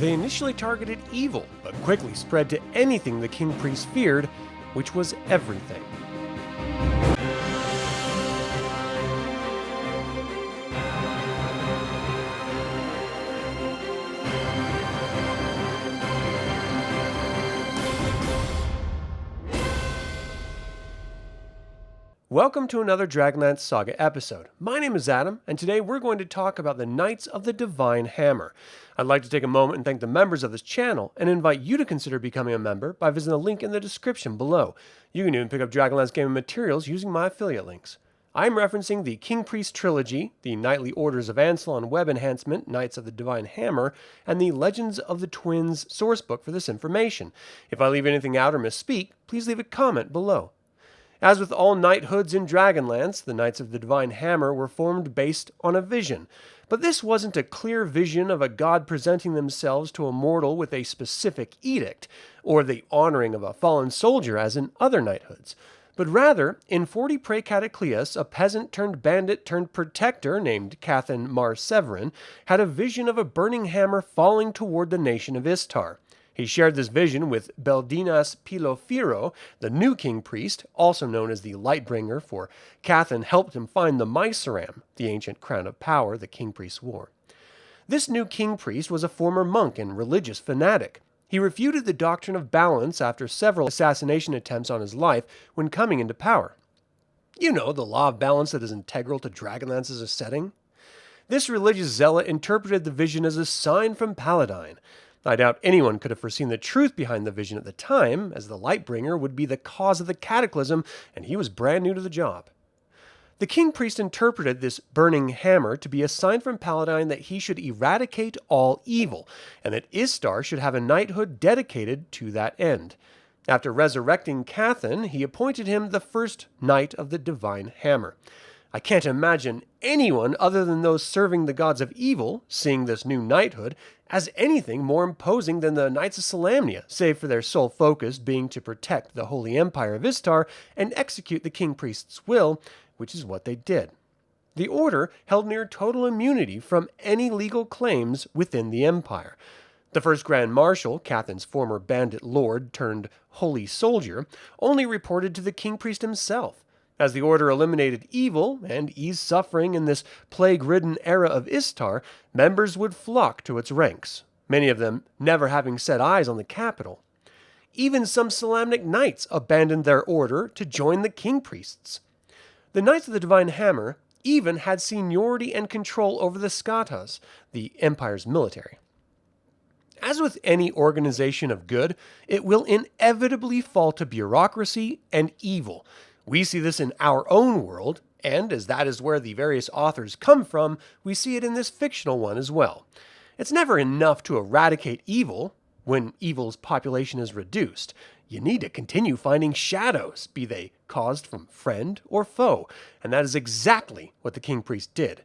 They initially targeted evil, but quickly spread to anything the Kingpriests feared, which was everything. Welcome to another DragonLance Saga episode. My name is Adam, and today we're going to talk about the Knights of the Divine Hammer. I'd like to take a moment and thank the members of this channel, and invite you to consider becoming a member by visiting the link in the description below. You can even pick up DragonLance gaming materials using my affiliate links. I'm referencing the Kingpriest Trilogy, the Knightly Orders of Ancelon web enhancement, Knights of the Divine Hammer, and the Legends of the Twins sourcebook for this information. If I leave anything out or misspeak, please leave a comment below. As with all knighthoods in Dragonlance, the Knights of the Divine Hammer were formed based on a vision. But this wasn't a clear vision of a god presenting themselves to a mortal with a specific edict, or the honoring of a fallen soldier as in other knighthoods. But rather, in 40 Prae Cataclius, a peasant turned bandit turned protector named Cathan MarSevrin had a vision of a burning hammer falling toward the nation of Istar. He shared this vision with Beldinas Pilofiro, the new Kingpriest, also known as the Lightbringer, for Cathan helped him find the Miceram, the ancient crown of power the Kingpriests wore. This new Kingpriest was a former monk and religious fanatic. He refuted the Doctrine of Balance after several assassination attempts on his life when coming into power. You know, the law of balance that is integral to Dragonlance's setting. This religious zealot interpreted the vision as a sign from Paladine. I doubt anyone could have foreseen the truth behind the vision at the time, as the Lightbringer would be the cause of the Cataclysm, and he was brand new to the job. The Kingpriest interpreted this burning hammer to be a sign from Paladine that he should eradicate all evil, and that Istar should have a knighthood dedicated to that end. After resurrecting Cathan, he appointed him the first Knight of the Divine Hammer. I can't imagine anyone other than those serving the gods of evil seeing this new knighthood as anything more imposing than the Knights of Solamnia, save for their sole focus being to protect the Holy Empire of Istar and execute the Kingpriest's will, which is what they did. The order held near total immunity from any legal claims within the Empire. The first Grand Marshal, Cathan's former bandit lord turned holy soldier, only reported to the Kingpriest himself. As the order eliminated evil and eased suffering in this plague-ridden era of Istar, members would flock to its ranks, many of them never having set eyes on the capital. Even some Solamnic knights abandoned their order to join the Kingpriests. The Knights of the Divine Hammer even had seniority and control over the Skatas, the Empire's military. As with any organization of good, it will inevitably fall to bureaucracy and evil. We see this in our own world, and as that is where the various authors come from, we see it in this fictional one as well. It's never enough to eradicate evil when evil's population is reduced. You need to continue finding shadows, be they caused from friend or foe, and that is exactly what the Kingpriest did.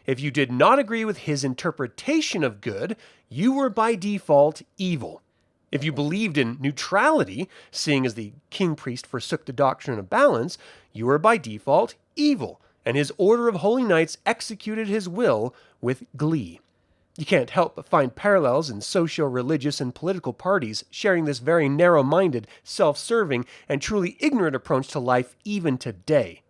If you did not agree with his interpretation of good, you were by default evil. If you believed in neutrality, seeing as the Kingpriest forsook the Doctrine of Balance, you were by default evil, and his order of holy knights executed his will with glee. You can't help but find parallels in socio-religious and political parties sharing this very narrow-minded, self-serving, and truly ignorant approach to life even today.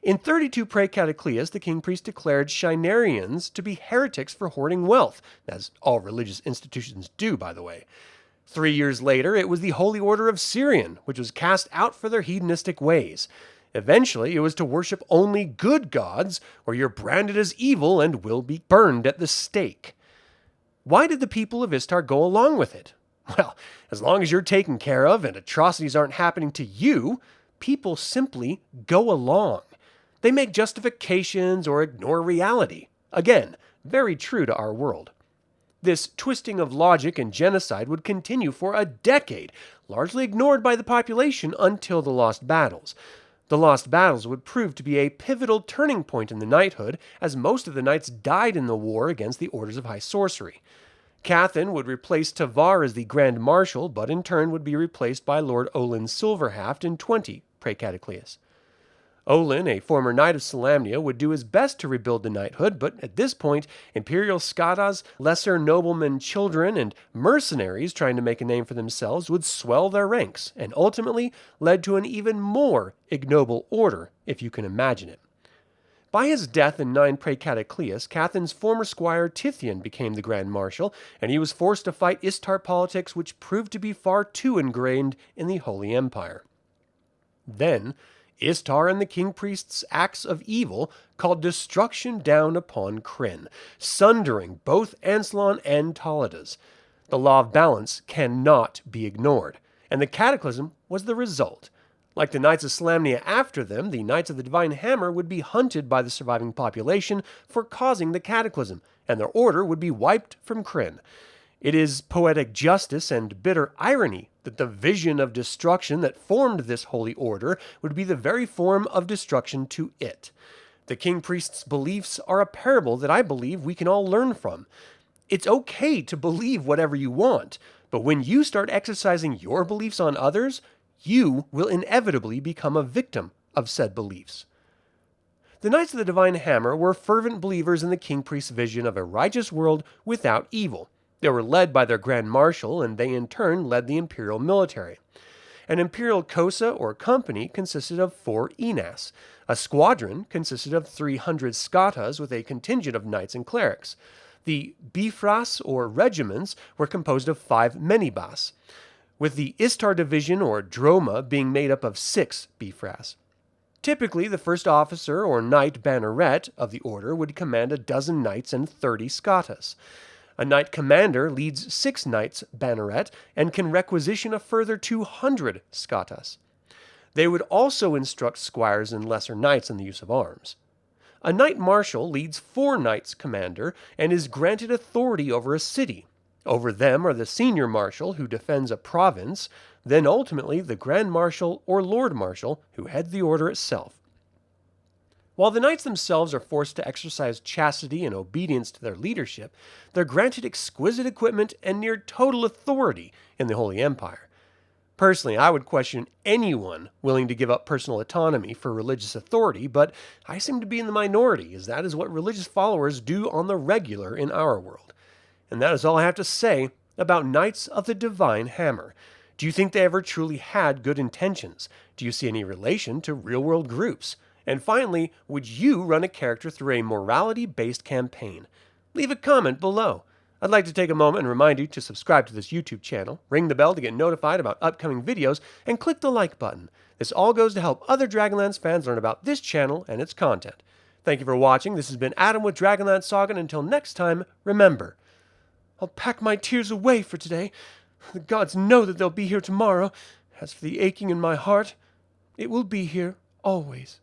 In 32 Prae Cataclius, the Kingpriest declared Shinarians to be heretics for hoarding wealth, as all religious institutions do, by the way. 3 years later, it was the Holy Order of Syrian, which was cast out for their hedonistic ways. Eventually, it was to worship only good gods, or you're branded as evil and will be burned at the stake. Why did the people of Istar go along with it? Well, as long as you're taken care of and atrocities aren't happening to you, people simply go along. They make justifications or ignore reality. Again, very true to our world. This twisting of logic and genocide would continue for a decade, largely ignored by the population until the Lost Battles. The Lost Battles would prove to be a pivotal turning point in the knighthood, as most of the knights died in the war against the Orders of High Sorcery. Cathan would replace Tavar as the Grand Marshal, but in turn would be replaced by Lord Olin Silverhaft in 20 Prae Cataclius. Olin, a former knight of Solamnia, would do his best to rebuild the knighthood, but at this point, imperial skatas, lesser noblemen children, and mercenaries trying to make a name for themselves would swell their ranks, and ultimately led to an even more ignoble order, if you can imagine it. By his death in 9 Prae Cataclius, Cathan's former squire Tithien became the Grand Marshal, and he was forced to fight Istar politics which proved to be far too ingrained in the Holy Empire. Then, Istar and the Kingpriests' acts of evil called destruction down upon Krynn, sundering both Anslon and Taladas. The law of balance cannot be ignored, and the Cataclysm was the result. Like the Knights of Solamnia after them, the Knights of the Divine Hammer would be hunted by the surviving population for causing the Cataclysm, and their order would be wiped from Krynn. It is poetic justice and bitter irony that the vision of destruction that formed this holy order would be the very form of destruction to it. The Kingpriests' beliefs are a parable that I believe we can all learn from. It's okay to believe whatever you want, but when you start exercising your beliefs on others, you will inevitably become a victim of said beliefs. The Knights of the Divine Hammer were fervent believers in the Kingpriest's vision of a righteous world without evil. They were led by their Grand Marshal, and they in turn led the imperial military. An imperial cosa or company consisted of 4 enas. A squadron consisted of 300 skatas with a contingent of knights and clerics. The bifras or regiments were composed of 5 menibas, with the Istar division or droma being made up of 6 bifras. Typically, the first officer or knight banneret of the order would command a dozen knights and 30 skatas. A knight commander leads 6 knights banneret and can requisition a further 200 skatas. They would also instruct squires and lesser knights in the use of arms. A knight marshal leads 4 knights commander and is granted authority over a city. Over them are the senior marshal, who defends a province, then ultimately the Grand Marshal or Lord Marshal, who head the order itself. While the knights themselves are forced to exercise chastity and obedience to their leadership, they're granted exquisite equipment and near total authority in the Holy Empire. Personally, I would question anyone willing to give up personal autonomy for religious authority, but I seem to be in the minority, as that is what religious followers do on the regular in our world. And that is all I have to say about Knights of the Divine Hammer. Do you think they ever truly had good intentions? Do you see any relation to real-world groups? And finally, would you run a character through a morality-based campaign? Leave a comment below. I'd like to take a moment and remind you to subscribe to this YouTube channel, ring the bell to get notified about upcoming videos, and click the like button. This all goes to help other DragonLance fans learn about this channel and its content. Thank you for watching. This has been Adam with DragonLance Saga, and until next time, remember, I'll pack my tears away for today. The gods know that they'll be here tomorrow. As for the aching in my heart, it will be here always.